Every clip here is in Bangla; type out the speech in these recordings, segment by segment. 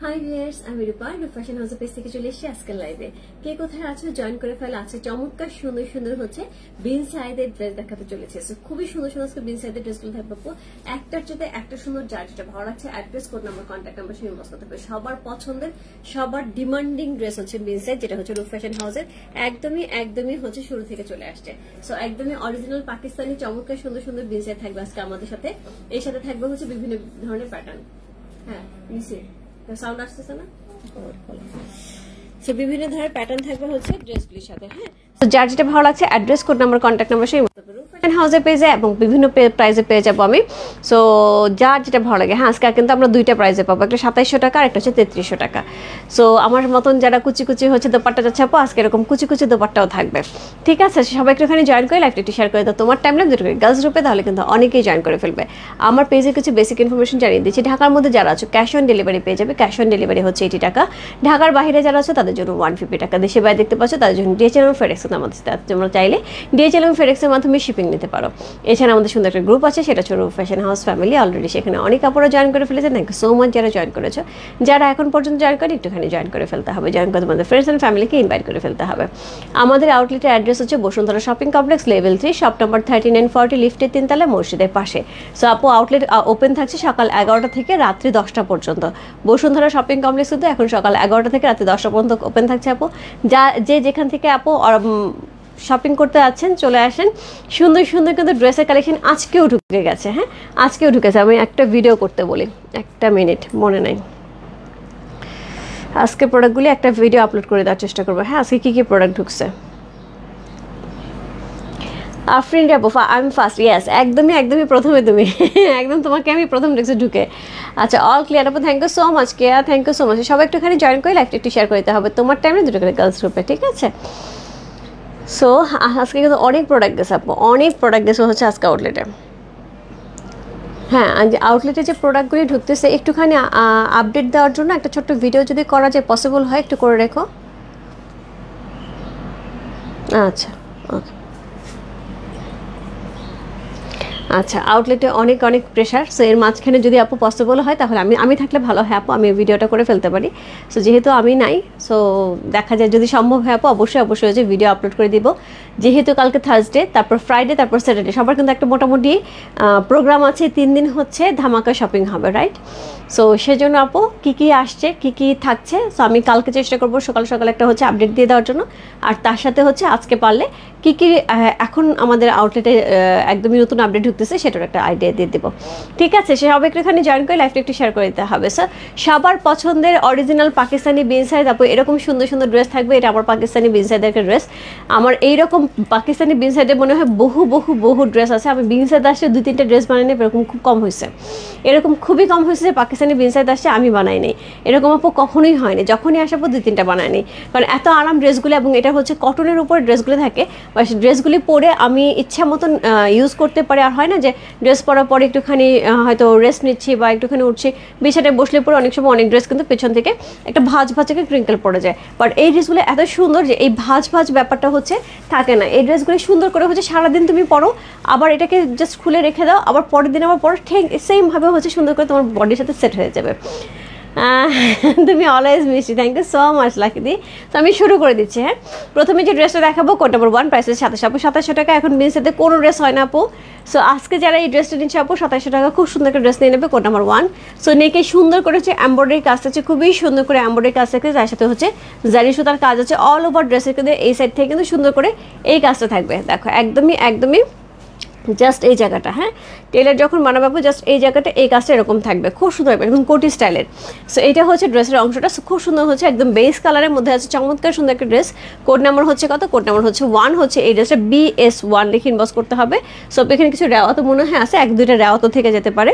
হাই ভিউয়ার্স, আমি রূপা ফ্যাশন হাউস পেজ থেকে চলে এসেছি আজকের লাইভে। কে কোথায় আছো জয়েন করে ফেলে। আছে চমৎকার সুন্দর সুন্দর হচ্ছে বিন সাইজের ড্রেস দেখাতে চলেছে। খুবই সুন্দর সুন্দর আজকে বিন সাইজের ড্রেসগুলো থাকবে। একটার সাথে একটা সুন্দর, যার যেটা ভালো লাগছে address, code number, contact number সঙ্গে ইনবক্স করতে হবে। সবার পছন্দের, সবার ডিমান্ডিং ড্রেস হচ্ছে বিন সাইজ, যেটা হচ্ছে রূপ ফ্যাশন হাউসের একদমই হচ্ছে শুরু থেকে চলে আসছে। সো একদমই অরিজিনাল পাকিস্তানি চমৎকার সুন্দর সুন্দর বিন সাইজ থাকবে আজকে আমাদের সাথে। এর সাথে থাকবে হচ্ছে বিভিন্ন ধরনের প্যাটার্ন। হ্যাঁ নিচে সাউন্ড আসতেছে না? বিভিন্ন ধরনের প্যাটার্ন থাকবে হচ্ছে ড্রেসগুলির সাথে। হ্যাঁ, তো যার যেটা ভালো লাগছে address, code number, contact number সেই ফ্যাশন হাউসে পেয়ে যায় এবং বিভিন্ন প্রাইসে পেয়ে যাবো আমি। সো যার যেটা ভালো লাগে। হ্যাঁ, আজকে কিন্তু আমরা দুইটা প্রাইসে পাবো, একটা 2700 টাকা আর একটা হচ্ছে 3300 টাকা। সো আমার মতন যারা কুচি কুচি হচ্ছে দোপাট্টা যাচ্ছে আপু, আজকে এরকম কুচি কুচি দোপাট্টাও থাকবে। ঠিক আছে, সবাই একটুখানি জয়েন করে লাইভটা একটু শেয়ার করে দাও তোমার টাইম লাইন, যেটা গার্লস গ্রুপে, তাহলে কিন্তু অনেকেই জয়েন করে ফেলবে। আমার পেজে কিছু বেসিক ইনফরমেশন জানিয়ে দিচ্ছি। ঢাকার মধ্যে যারা আছো ক্যাশ অন ডেলিভারি পেয়ে যাবে। ক্যাশ অন ডেলিভারি হচ্ছে 80 টাকা। ঢাকার বাইরে যারা আছো তাদের জন্য 150 টাকা। দেশে বাইরে দেখতে পাচ্ছ তাদের জন্য ডিএচএল এবং ফেডেক্স আমাদের সাথে। তোমরা চাইলে ডিএচএল এবং ফেডেক্সের মাধ্যমে শিপিং নিতে পারো। এছাড়া আমাদের সুন্দর একটা গ্রুপ আছে, সেটা হচ্ছে রূপ ফ্যাশন হাউস ফ্যামিলি। অলরেডি সেখানে অনেক কাপড়ও জয়েন করে ফেলেছে। থ্যাংক ইউ সো মাচ যারা জয়েন করেছো। যারা এখন পর্যন্ত জয়েন করে একটুখানি জয়েন করে ফেলতে হবে। জয়েন করে তোমাদের ফ্রেন্ডস অ্যান্ড ফ্যামিলিকে ইনভাইট করে ফেলতে হবে। আমাদের আউটলেটের অ্যাড্রেস হচ্ছে Bashundhara shopping complex, level 3, shop number 3940, লিফটের 3 তলা, মসজিদের পাশে। সো আপু আউটলেট ওপেন থাকছে সকাল 11টা থেকে রাত্রি 10টা পর্যন্ত। বসুন্ধরা শপিং কমপ্লেক্স কিন্তু এখন সকাল 11টা থেকে রাত্রি 10টা পর্যন্ত ওপেন থাকছে আপু। যে যেখান থেকে আপু শপিং করতে যাচ্ছেন চলে আসেন। সুন্দর সুন্দর কিন্তু ড্রেসের কালেকশন আজকেও ঢুকে গেছে। হ্যাঁ, আজকেও ঢুকেছে। আমি একটা ভিডিও করতে বলি, একটা মিনিট মনে নাই। আজকে প্রোডাক্টগুলি একটা ভিডিও আপলোড করে দেওয়ার চেষ্টা করবো। হ্যাঁ, আজকে কী কী প্রোডাক্ট ঢুকছে। আফরিন আপু, আই এম ফার্স্ট। ইয়েস, একদমই প্রথমে তুমি একদম তোমাকে আমি প্রথম দেখছি ঢুকে। আচ্ছা, অল ক্লিয়ার আপু, thank you so much. Keya, thank you so much. সবাই একটুখানি জয়েন করে লাইভটা একটু শেয়ার করতে হবে তোমার টাইমে, দুটো করে গার্লস গ্রুপে। ঠিক আছে, সো আজকে কিন্তু অনেক প্রোডাক্ট গেছে আপু, অনেক প্রোডাক্ট গেছে হচ্ছে আজকে আউটলেটে। হ্যাঁ, আউটলেটে যে প্রোডাক্টগুলি ঢুকতেছে একটুখানি আপডেট দেওয়ার জন্য একটা ছোট্ট ভিডিও যদি করা যায়, পসিবল হয় একটু করে রেখো। আচ্ছা, ওকে। আচ্ছা, আউটলেটে অনেক প্রেশার। সো এর মাঝখানে যদি আপু পসিবল হয় তাহলে আমি থাকলে ভালো হয় আপু, আমি ভিডিওটা করে ফেলতে পারি। সো যেহেতু আমি নাই, সো দেখা যায় যদি সম্ভব হয় আপু অবশ্যই হচ্ছে ভিডিও আপলোড করে দিব। যেহেতু কালকে থার্সডে, তারপর ফ্রাইডে, তারপর স্যাটারডে সবার কিন্তু একটা মোটামুটি প্রোগ্রাম আছে। 3 দিন হচ্ছে ধামাকা শপিং হবে, রাইট? সো সেজন্য আপু কী আসছে, কী থাকছে, সো আমি কালকে চেষ্টা করবো সকাল সকাল একটা হচ্ছে আপডেট দিয়ে দেওয়ার জন্য। আর তার সাথে হচ্ছে আজকে পারলে কী এখন আমাদের আউটলেটে একদমই নতুন আপডেট ঢুকতেছে সেটার একটা আইডিয়া দিয়ে দেবো। ঠিক আছে, সে সবাই একটুখানি জয়েন করে লাইফটা একটু শেয়ার করে দিতে হবে। স্যার সবার পছন্দের অরিজিনাল পাকিস্তানি বিন সাইজ আপু, এরকম সুন্দর সুন্দর ড্রেস থাকবে। এটা আমার পাকিস্তানি বিন সাইজের একটা ড্রেস। আমার এইরকম পাকিস্তানি বিন সাইডে মনে হয় বহু ড্রেস আছে। আমি বিন সাইড আসছে 2-3টা ড্রেস বানাই নেই, এরকম খুব কম হয়েছে। এরকম খুবই কম হয়েছে যে পাকিস্তানি বিন সাইড আসছে আমি বানাই নেই, এরকম আপু কখনোই হয়নি। যখনই আসাবো 2-3টা বানাই নেই, কারণ এত আরাম ড্রেসগুলো, এবং এটা হচ্ছে কটনের উপর ড্রেসগুলো থাকে। বা ড্রেসগুলি পরে আমি ইচ্ছা মতন ইউজ করতে পারি। আর হয় না যে ড্রেস পরার পরে একটুখানি হয়তো রেস্ট নিচ্ছি বা একটুখানি উঠছি, বিছানায় বসলে পরে অনেক সময় অনেক ড্রেস কিন্তু পেছন থেকে একটা ভাঁজ থেকে ক্রিঙ্কেল পড়ে যায়। বাট এই ড্রেসগুলো এত সুন্দর যে এই ভাঁজ ব্যাপারটা হচ্ছে থাকে না। এই ড্রেসগুলো সুন্দর করে হচ্ছে সারাদিন তুমি পরো, আবার এটাকে জাস্ট খুলে রেখে দাও, আবার পরের দিন আবার পরো, ঠিক সেমভাবে হচ্ছে সুন্দর করে তোমার বডির সাথে সেট হয়ে যাবে। তুমি অলওয়েজ মিষ্টি, থ্যাংক ইউ সো মাচ লাকিদি। তো আমি শুরু করে দিচ্ছি। হ্যাঁ, প্রথমে যে ড্রেসটা দেখাবো কোড নাম্বার 1, প্রাইস 2700 টাকা। এখন বিনসেতে কোনো ড্রেস হয় না আপু। সো আজকে যারা এই ড্রেসটা নিচ্ছে আপু 2700 টাকা, খুব সুন্দর একটা ড্রেস নিয়ে নেবে, কোড নাম্বার 1। সো নেকে সুন্দর করে হচ্ছে এমব্রয়ডারি কাজ আছে, খুবই সুন্দর করে এমব্রয়ডারি কাজ থাকে, যার সাথে হচ্ছে জারি সুতার কাজ আছে অল ওভার ড্রেসের। কিন্তু এই সাইড থেকে কিন্তু সুন্দর করে এই কাজটা থাকবে। দেখো একদমই জাস্ট এই জায়গাটা, হ্যাঁ টেলার যখন বানাবো জাস্ট এই জায়গাটা এই কাজটা এরকম থাকবে, খুব সুন্দর একদম কোটি স্টাইলের। সো এটা হচ্ছে ড্রেসের অংশটা, খুব সুন্দর হচ্ছে একদম বেস কালারের মধ্যে আছে, চমৎকার সুন্দর একটা ড্রেস। কোড নাম্বার হচ্ছে কত? কোড নাম্বার হচ্ছে 1। হচ্ছে এই ড্রেসটা BS1 লিখে ইনবক্স করতে হবে। সো এখানে কিছু রেওয়াত মনে হয় আছে, 1-2টা রেওয়াত থেকে যেতে পারে।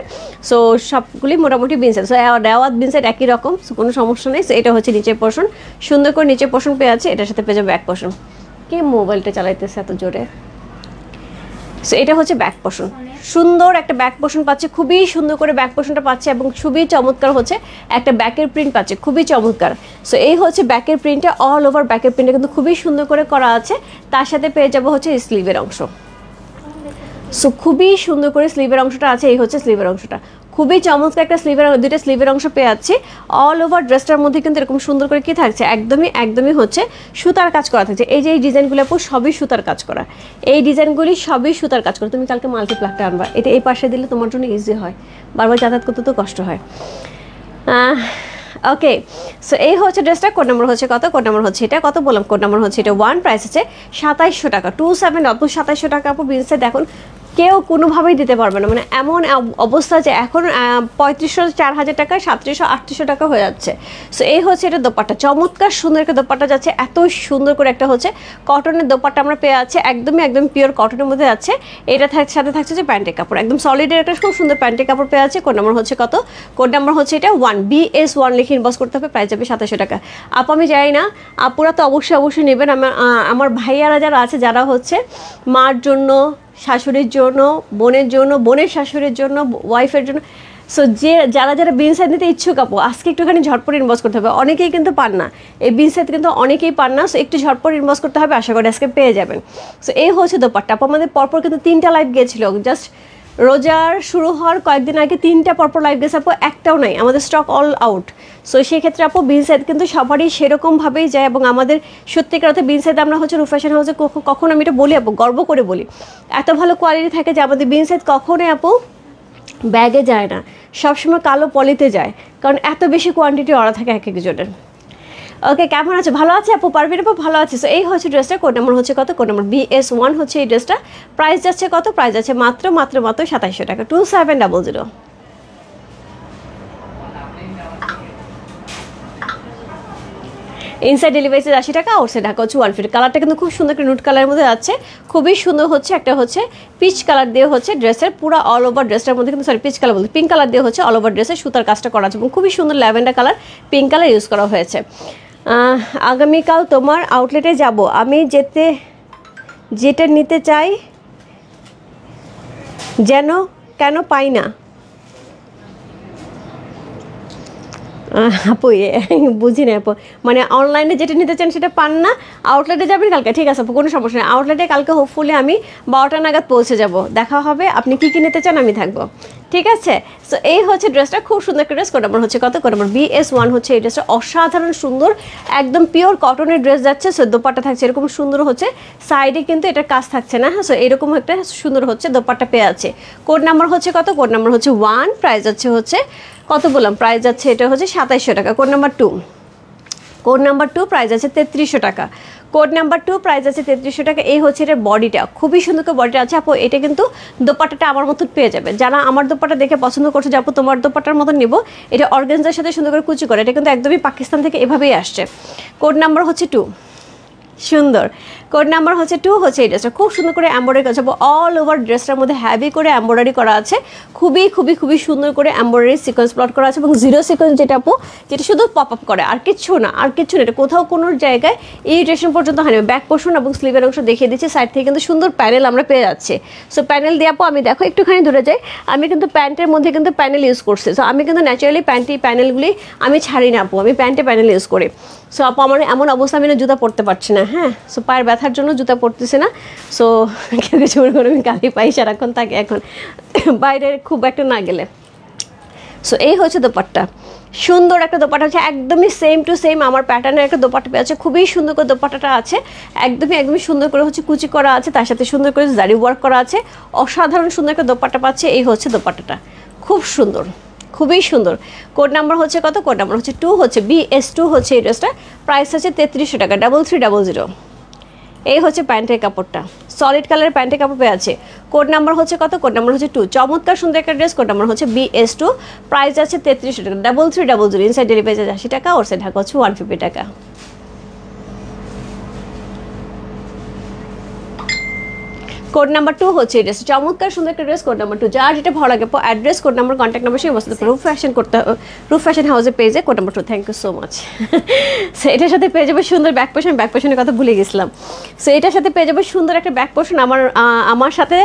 সো সবগুলি মোটামুটি বিনসেট, সো রেওয়াত বিনসেট একই রকম, সো কোনো সমস্যা নেই। সো এটা হচ্ছে নিচের পোর্শন, সুন্দর করে নিচের পোর্শন পেয়ে আছে, এটার সাথে পেয়ে যাবে ব্যাক পোর্শন। কে মোবাইলটা চালাইতেছে এত জোরে? সো এটা হচ্ছে ব্যাক পোর্শন, সুন্দর একটা ব্যাক পোর্শন পাচ্ছে, খুবই সুন্দর করে ব্যাক পোর্শনটা পাচ্ছে এবং খুবই চমৎকার হচ্ছে একটা ব্যাকের প্রিন্ট পাচ্ছে, খুবই চমৎকার। সো এই হচ্ছে ব্যাকের প্রিন্টটা, অল ওভার ব্যাকের প্রিন্টটা কিন্তু খুবই সুন্দর করে করা আছে। তার সাথে পেয়ে যাবো হচ্ছে স্লিভের অংশ। সো খুবই সুন্দর করে স্লিভের অংশটা আছে, এই হচ্ছে স্লিভের অংশটা, খুবই চমৎকার একটা দুইটা স্লিভের অংশ পেয়ে যাচ্ছি। অল ওভার ড্রেসটার মধ্যে কিন্তু এরকম সুন্দর করে কি থাকছে, একদমই হচ্ছে সুতার কাজ করা থাকছে। এই যে এই ডিজাইনগুলো আপু সবই সুতার কাজ করা, এই ডিজাইনগুলি সবই সুতার কাজ করা। তুমি কালকে মাল্টিপ্লাকটা আনবা, এটা এই পাশে দিলে তোমার জন্য ইজি হয়, বারবার যাতায়াত করতে তো কষ্ট হয়। ওকে, সো এই হচ্ছে ড্রেসটা। কোড নাম্বার হচ্ছে কত? কোড নাম্বার হচ্ছে এটা, কত বললাম? কোড নাম্বার হচ্ছে এটা 1, প্রাইস আছে 2700 টাকা। 27 আপু, 2700 টাকা আপু বিনসে দেখুন কেউ কোনোভাবেই দিতে পারবে না, মানে এমন অবস্থা যে এখন 3500, 4000 টাকা, 3700, 3800 টাকা হয়ে যাচ্ছে। সো এই হচ্ছে এটা দোপাট্টা, চমৎকার সুন্দর একটা দোপাট্টা যাচ্ছে, এত সুন্দর করে একটা হচ্ছে কটনের দোপাট্টা আমরা পেয়ে যাচ্ছে, একদম পিওর কটনের মধ্যে যাচ্ছে। এটা সাথে থাকছে যে প্যান্টের কাপড়, একদম সলিডের একটা খুব সুন্দর প্যান্টের কাপড় পেয়ে যাচ্ছে। কোড নাম্বার হচ্ছে কত? কোড নাম্বার হচ্ছে এটা 1, BS1 লিখে ইনবক্স করতে হবে, প্রাইস যাবে 2700 টাকা। আপু আমি জানি না, আপুরা তো অবশ্যই নেবেন। আমার ভাইয়ারা যারা আছে, যারা হচ্ছে মার জন্য, শাশুড়ির জন্য, বোনের জন্য, বোনের শাশুড়ির জন্য, ওয়াইফের জন্য, সো যারা বিন সাইড নিতে ইচ্ছুক আপু আজকে একটুখানি ঝটপট ইনবক্স করতে হবে। অনেকেই কিন্তু পান না এই বিন সাইড, কিন্তু অনেকেই পান না, সো একটু ঝটপট ইনবক্স করতে হবে, আশা করি আজকে পেয়ে যাবেন। সো এই হচ্ছে দোপাট্টা। আপু আমাদের পরপর কিন্তু 3টা লাইভ গিয়েছিল, জাস্ট রোজার শুরু হওয়ার কয়েকদিন আগে 3টা পরপর লাইভ গেছে আপু, একটাও নাই, আমাদের স্টক অল আউট। সো সেই ক্ষেত্রে আপু বিন সাইড কিন্তু সবারই সেরকমভাবেই যায়, এবং আমাদের সত্যিকার অর্থে বিন সাইড আমরা হচ্ছে রূপ ফ্যাশন হাউসে কখন আমি এটা বলি আপু, গর্ব করে বলি, এত ভালো কোয়ালিটি থাকে যে আমাদের বিন সাইড কখনোই আপু ব্যাগে যায় না, সবসময় কালো পলিতে যায়, কারণ এত বেশি কোয়ান্টিটি অর্ডার থাকে এক একজনের। ওকে, কেমন আছে? ভালো আছে আপু, পারবেন আপু? ভালো আছে। সো এই হচ্ছে ড্রেসটা, কোড নাম্বার হচ্ছে কত? কোড নাম্বার BS1 হচ্ছে এই ড্রেসটা, প্রাইস যাচ্ছে কত? প্রাইস যাচ্ছে মাত্র 2700 টাকা, 2700। ইনসাইড ডেলিভারি 80 টাকা, আউটসাইড ঢাকা হচ্ছে 150। কালারটা কিন্তু খুব সুন্দর একটা নুট কালারের মধ্যে আছে, খুবই সুন্দর হচ্ছে একটা হচ্ছে পিচ কালার দিয়ে হচ্ছে ড্রেসের পুরো অল ওভার ড্রেসটার মধ্যে কিন্তু পিচ কালার বলতে পিঙ্ক কালার দিয়ে হচ্ছে অল ওভার ড্রেসের সুতার কাজটা করা আছে, এবং খুবই সুন্দর lavender colour, pink colour use করা হয়েছে। আগামীকাল তোমার আউটলেটে যাব, আমি যেটা নিতে চাই কেন পাই না আপু, বুঝি না আপু, মানে অনলাইনে যেটা নিতে চান সেটা পান না, আউটলেটে যাবেন কালকে, ঠিক আছে আপু, কোনো সমস্যা নেই। আউটলেটে কালকে হোপফুলি আমি 12টা নাগাদ পৌঁছে যাব, দেখা হবে, আপনি কী নিতে চান আমি থাকবো, ঠিক আছে। সো এই হচ্ছে ড্রেসটা, খুব সুন্দর একটা ড্রেস। কোড নাম্বার হচ্ছে কত? কোড নাম্বার BS1 হচ্ছে এই ড্রেসটা, অসাধারণ সুন্দর একদম পিওর কটনের ড্রেস যাচ্ছে। সো দোপাট্টা থাকছে এরকম সুন্দর হচ্ছে, সাইডে কিন্তু এটার কাজ থাকছে না, হ্যাঁ। সো এরকম একটা সুন্দর হচ্ছে দোপাট্টা পেয়ে আছে। কোড নাম্বার হচ্ছে কত? কোড নাম্বার হচ্ছে 1, প্রাইস হচ্ছে কত বললাম? প্রাইস যাচ্ছে এটা হচ্ছে 2700 টাকা। Code number 2, code number 2 price আছে 3300 টাকা। কোড নাম্বার 2 প্রাইস আছে 3300 টাকা। এই হচ্ছে এটার বডিটা, খুবই সুন্দর করে বডিটা আছে আপু। এটা কিন্তু দোপাট্টাটা আমার মতো পেয়ে যাবে, যারা আমার দোপাট্টা দেখে পছন্দ করছে যে আপু তোমার দোপাট্টার মতো নিব, এটা অর্গানজার সাথে সুন্দর করে কুচি করে, এটা কিন্তু একদমই পাকিস্তান থেকে এভাবেই আসছে। কোড নাম্বার হচ্ছে 2, সুন্দর। কোড নাম্বার হচ্ছে 2 হচ্ছে এই ড্রেসটা, খুব সুন্দর করে এমব্রয়ডারি করা আছে, অল ওভার ড্রেসটার মধ্যে হ্যাভি করে এমব্রয়ডারি করা আছে, খুবই সুন্দর করে এমব্রয়ডারি সিকোয়েন্স প্লট করা আছে, এবং জিরো সিকোয়েন্স যেটা আপু, যেটা শুধু পপ আপ করে, আর কিচ্ছু না, এটা কোথাও কোনো জায়গায় ইরিটেশন পর্যন্ত হয়নি। ব্যাক পোর্শন এবং স্লিভের অংশ দেখিয়ে দিচ্ছি, সাইড থেকে কিন্তু সুন্দর প্যানেল আমরা পেয়ে যাচ্ছি। সো প্যানেল দিয়ে আপু আমি দেখো একটুখানি দূরে যাই, আমি কিন্তু প্যান্টের মধ্যে কিন্তু প্যানেল ইউজ করছি। সো আমি কিন্তু ন্যাচারালি প্যানেলগুলি আমি ছাড়ি না আপু, আমি প্যানেল ইউজ করি। সো আপু আমার এমন অবস্থা, আমি না জুতা পরতে পারছি না, হ্যাঁ। সো পায়ের ব্যথার জন্য জুতা পরতেছি না। সো কেউ কিছু করে আমি গালি পাই সারাক্ষণ থাকে এখন বাইরে খুব একটা না গেলে। সো এই হচ্ছে দোপাট্টা, সুন্দর একটা দোপাট্টা হচ্ছে, একদমই সেম টু সেম আমার প্যাটার্নের একটা দোপাট্টা পেয়ে আছে, খুবই সুন্দর করে দোপাট্টাটা আছে, একদমই সুন্দর করে হচ্ছে কুচি করা আছে, তার সাথে সুন্দর করে জারি ওয়ার্ক করা আছে, অসাধারণ সুন্দর একটা দোপাট্টা পাচ্ছে। এই হচ্ছে দোপাট্টাটা, খুব সুন্দর, খুবই সুন্দর। কোড নাম্বার হচ্ছে কত? কোড নাম্বার হচ্ছে 2 হচ্ছে BS2 হচ্ছে এই ড্রেসটা, প্রাইস হচ্ছে 3300 টাকা, 3300। এই হচ্ছে প্যান্টের কাপড়টা, সলিড কালারের প্যান্টের কাপড় পেয়ে আছে। কোড নাম্বার হচ্ছে কত? কোড নাম্বার হচ্ছে 2, চমৎকার সুন্দর একটা ড্রেস। কোড নাম্বার হচ্ছে BS2, প্রাইস আছে 3300 টাকা, 3300। ইনসাইড ডেলিভারি 80 টাকা, আউটসাইড ঢাকা হচ্ছে 150 টাকা। কোড নাম্বার 2 হচ্ছে এই ড্রেস, চমৎকার সুন্দর একটা ড্রেস। কোড নাম্বার 2, যার যেটা ভালো লাগে address, code number, contact number সেই অবস্থা রূপ ফ্যাশন হাউসের পেজে। Code number 2, thank you so much. So এটার সাথে পেয়ে যাবে সুন্দর ব্যাক পোর্শনের কথা ভুলে গেছিলাম। সো এটার সাথে পেয়ে যাবে সুন্দর একটা ব্যাক পোর্শন। আমার সাথে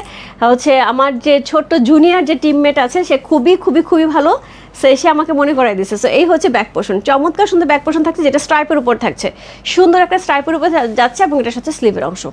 হচ্ছে আমার যে ছোট্ট জুনিয়র যে টিমমেট আছে, সে খুবই ভালো সো এসে আমাকে মনে করাই দিচ্ছে। সো এই হচ্ছে ব্যাক পোর্শন, চমৎকার সুন্দর ব্যাক পোর্শন থাকছে, যেটা স্ট্রাইপের উপর থাকছে, সুন্দর একটা স্ট্রাইপের উপর যাচ্ছে, এবং এটার সাথে স্লিভের অংশ,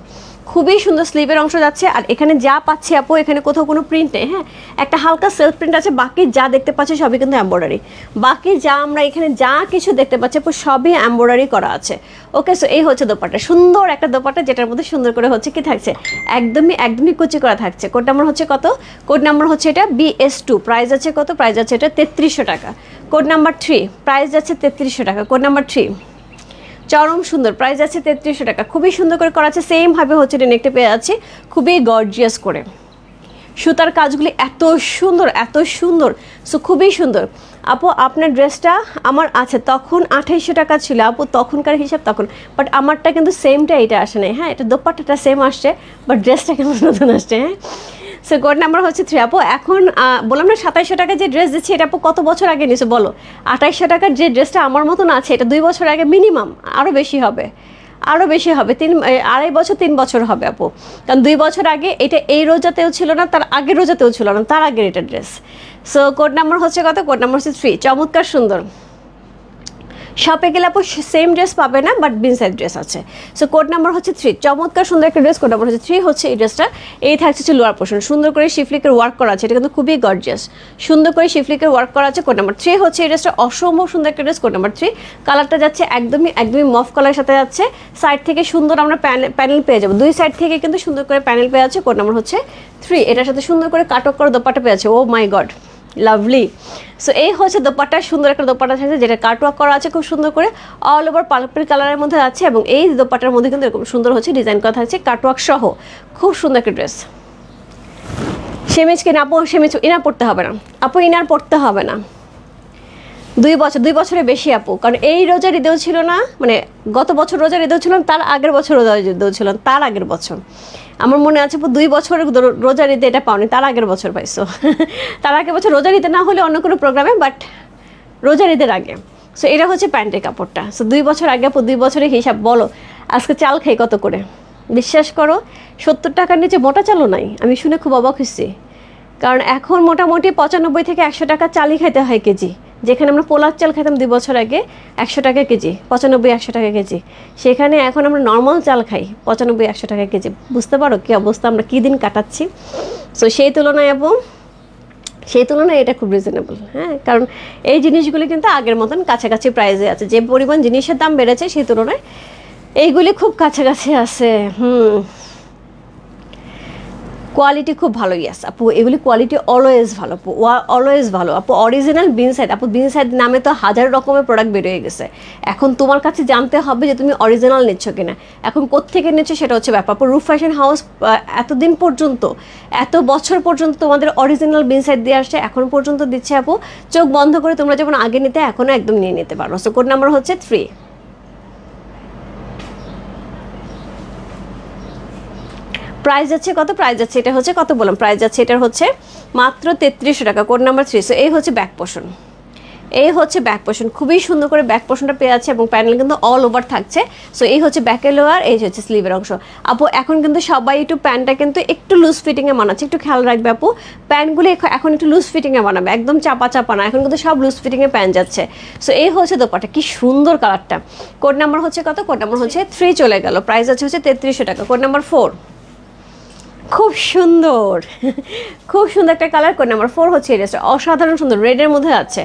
খুবই সুন্দর স্লিভের অংশ যাচ্ছে। আর এখানে যা পাচ্ছি আপু, এখানে কোথাও কোনো প্রিন্ট নেই, হ্যাঁ, একটা হালকা সেলফ প্রিন্ট আছে, বাকি যা দেখতে পাচ্ছি সবই কিন্তু এমব্রয়ডারি, বাকি যা আমরা এখানে যা কিছু দেখতে পাচ্ছি আপু সবই এমব্রয়ডারি করা আছে। ওকে, সো এই হচ্ছে দোপাট্টা, সুন্দর একটা দোপাট্টা, যেটার মধ্যে সুন্দর করে হচ্ছে কি থাকছে, একদমই কুচি করা থাকছে। কোড নাম্বার হচ্ছে কত? কোড নাম্বার হচ্ছে এটা BS2, প্রাইস আছে কত? প্রাইস আছে এটা 3300 টাকা। কোড নাম্বার 3, প্রাইস যাচ্ছে 3300 টাকা। কোড নাম্বার 3, চরম সুন্দর, প্রাইস আছে 3300 টাকা। খুবই সুন্দর করে করা আছে, সেম ভাবে হচ্ছে এটা নেকটা পেয়ে যাচ্ছে, খুবই গর্জিয়াস করে, সুতার কাজগুলি এত সুন্দর, সো খুবই সুন্দর। আপু আপনার ড্রেসটা আমার আছে তখন 2800 টাকা ছিল আপু, তখনকার হিসাব তখন, বাট আমারটা কিন্তু সেমটা এটা আসে নাই, হ্যাঁ, এটা দোপাট্টাটা সেম আসছে, বাট ড্রেসটা কেমন নতুন আসছে, হ্যাঁ। সো কোড নাম্বার হচ্ছে 3 আপু। এখন বললাম না 2700 টাকা যে ড্রেস দিচ্ছি, এটা আপু কত বছর আগে নিয়েছো বলো? 2800 টাকার যে ড্রেসটা আমার মতন আছে, এটা 2 বছর আগে মিনিমাম, আরও বেশি হবে, 2.5 বছর 3 বছর হবে আপু, কারণ 2 বছর আগে এটা এই রোজাতেও ছিল না, তার আগের রোজাতেও ছিল না, তার আগের এটা ড্রেস। সো কোড নাম্বার হচ্ছে কত? কোড নাম্বার হচ্ছে 3, চমৎকার সুন্দর। শপে গেলে আপু সেম ড্রেস পাবে না, বাট বিন সাইজ ড্রেস আছে। সো কোড নাম্বার হচ্ছে 3, চমৎকার সুন্দর একটা ড্রেস। কোড নাম্বার হচ্ছে 3 হচ্ছে এই ড্রেসটা, এই থাকছে হচ্ছে লোয়ার পোর্শন, সুন্দর করে শিফলিকের ওয়ার্ক করা আছে, এটা কিন্তু খুবই গর্জিয়াস, সুন্দর করে শিফলিকের ওয়ার্ক করা আছে। কোড নাম্বার 3 হচ্ছে এই ড্রেসটা, অসম্ভব সুন্দর একটা ড্রেস। কোড নাম্বার 3, কালারটা যাচ্ছে একদমই মফ কালারের সাথে যাচ্ছে, সাইড থেকে সুন্দর আমরা প্যানেল পেয়ে যাবো, 2 সাইড থেকে কিন্তু সুন্দর করে প্যানেল পেয়ে যাচ্ছে। কোড নাম্বার হচ্ছে 3, এটার সাথে সুন্দর করে কাটক করা দোপাট্টা পেয়ে যাচ্ছে। ও মাই গড, লাভলি। সো এই হচ্ছে দোপাট্টা, সুন্দর একটা দোপাট্টা থাকছে, যেটা কাটওয়ার্ক করা আছে খুব সুন্দর করে, অল ওভার পার্পল কালারের মধ্যে আছে, এবং এই দোপাট্টার মধ্যে কিন্তু এরকম সুন্দর হচ্ছে ডিজাইন করা থাকছে কাটওয়ার্ক সহ, খুব সুন্দর একটা ড্রেস। সেমিজ কিনা আপু? সেমিজ ইনার পড়তে হবে না আপু, ইনার পড়তে হবে না, 2 বছরের বেশি আপু, কারণ এই রোজার ঈদেও ছিল না, মানে গত বছর রোজার ঈদেও ছিল, তার আগের বছর রোজার ঈদেও ছিল, তার আগের বছর আমার মনে আছে আপু, 2 বছরের রোজার ঈদে এটা পাওনি, তার আগের বছর পাইছো। তার আগের বছর রোজার ঈদে না হলে অন্য কোনো প্রোগ্রামে, বাট রোজার ঈদের আগে। সো এটা হচ্ছে প্যান্টের কাপড়টা। সো 2 বছর আগে আপু, 2 বছরের হিসাব বলো, আজকে চাল খাই কত করে? বিশ্বাস করো 70 টাকার নিচে মোটা চালও নাই। আমি শুনে খুব অবাক হয়েছি, কারণ এখন মোটামুটি 95 থেকে 100 টাকা চালই খাইতে হয় কেজি, যেখানে আমরা পোলার চাল খাইতাম 2 বছর আগে 100 টাকা কেজি, 95-100 টাকা কেজি, সেখানে এখন আমরা নর্মাল চাল খাই 95-100 টাকা কেজি। বুঝতে পারো কি অবস্থা, আমরা কী দিন কাটাচ্ছি। সো সেই তুলনায় এটা খুব রিজনেবল, হ্যাঁ, কারণ এই জিনিসগুলি কিন্তু আগের মতন কাছাকাছি প্রাইসে আছে, যে পরিমাণ জিনিসের দাম বেড়েছে সেই তুলনায় এইগুলি খুব কাছাকাছি আছে। কোয়ালিটি খুব ভালো, ইয়াস আপু, এগুলি কোয়ালিটি অলওয়েজ ভালো আপু, অলওয়েজ ভালো আপু। অরিজিনাল বিন সাইড আপু, বিন সাইড নামে তো 1000 রকমের প্রোডাক্ট বেরিয়ে গেছে, এখন তোমার কাছে জানতে হবে যে তুমি অরিজিনাল নিচ্ছ কিনা, এখন কোত্থেকে নিচ্ছ সেটা হচ্ছে ব্যাপার আপু। রূপ ফ্যাশন হাউস এতদিন পর্যন্ত, এত বছর পর্যন্ত তোমাদের অরিজিনাল বিন সাইড দিয়ে আসছে, এখন পর্যন্ত দিচ্ছে আপু, চোখ বন্ধ করে তোমরা যেমন আগে নিতে এখনও একদম নিয়ে নিতে পারো। সো কোড নাম্বার হচ্ছে 3। প্রাইস যাচ্ছে কত? প্রাইস যাচ্ছে এটা হচ্ছে কত বললাম, প্রাইস যাচ্ছে এটা হচ্ছে মাত্র 3300 টাকা। Code number 3। সো এই হচ্ছে ব্যাক পোর্শন, এই হচ্ছে ব্যাক পোর্শন, খুবই সুন্দর করে ব্যাক পোর্শনটা পেয়ে আছে, এবং প্যানেল কিন্তু অল ওভার থাকছে। সো এই হচ্ছে ব্যাকের লোয়ার, এই হচ্ছে স্লিভের অংশ। আপু এখন কিন্তু সবাই একটু প্যান্টটা কিন্তু একটু লুজ ফিটিংয়ে বানাচ্ছে, একটু খেয়াল রাখবে আপু, প্যান্টগুলি এখন একটু লুজ ফিটিংয়ে বানাবে, একদম চাপা না, এখন কিন্তু সব লুজ ফিটিংয়ে প্যান্ট যাচ্ছে। সো এই হচ্ছে দোপাট্টা, কি সুন্দর কালারটা। কোড নাম্বার হচ্ছে কত? কোড নাম্বার হচ্ছে 3 চলে গেল, প্রাইস আছে হচ্ছে 3300 টাকা। কোড নাম্বার 4, খুব সুন্দর একটা কালার। কোড নাম্বার 4 হচ্ছে এই ড্রেসটা, অসাধারণ সুন্দর, রেডের মধ্যে আছে,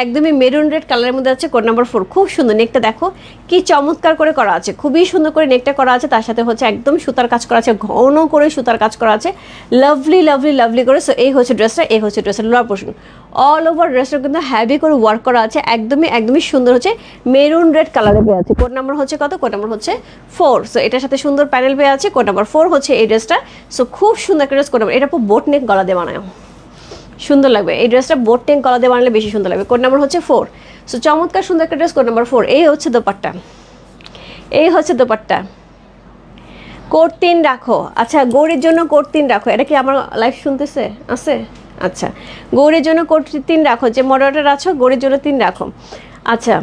একদমই মেরুন রেড কালারের মধ্যে আছে। কোড নাম্বার 4, খুব সুন্দর। নেকটা দেখো কি চমৎকার করে করা আছে, খুবই সুন্দর করে নেকটা করা আছে, তার সাথে হচ্ছে একদম সুতার কাজ করা আছে, ঘন করে সুতার কাজ করা আছে, লাভলি করে। সো এই হচ্ছে ড্রেসটা, এই হচ্ছে ড্রেসের লোয়ার পোর্শন, অল ওভার ড্রেসটা কিন্তু হ্যাভি করে ওয়ার্ক করা আছে, একদমই সুন্দর হচ্ছে, মেরুন রেড কালারে পেয়ে আছে। কোড নাম্বার হচ্ছে কত? কোড নাম্বার হচ্ছে 4। সো এটার সাথে সুন্দর প্যানেল পেয়ে আছে। কোড নাম্বার 4 হচ্ছে এই ড্রেসটা। সো খুব সুন্দর একটা ড্রেস। কোড নাম্বার, এটা বোট নেক গলা দিয়ে বানায়, সুন্দর লাগবে এই ড্রেসটা, বোট নেক গলা দিয়ে বানালে বেশি সুন্দর লাগবে। কোড নাম্বার হচ্ছে 4। সো চমৎকার সুন্দর একটা ড্রেস। কোড নাম্বার 4, এই হচ্ছে দোপাট্টা, এই হচ্ছে দোপাট্টা। কোড 3 রাখো। আচ্ছা, গৌরীর জন্য কোড 3 রাখো। এটা কি আমার লাইভ শুনতেছে আছে? আচ্ছা, গৌরীর জন্য কোড 3 রাখো, যে মডারেটর আছো গৌরীর জন্য 3 রাখো। আচ্ছা,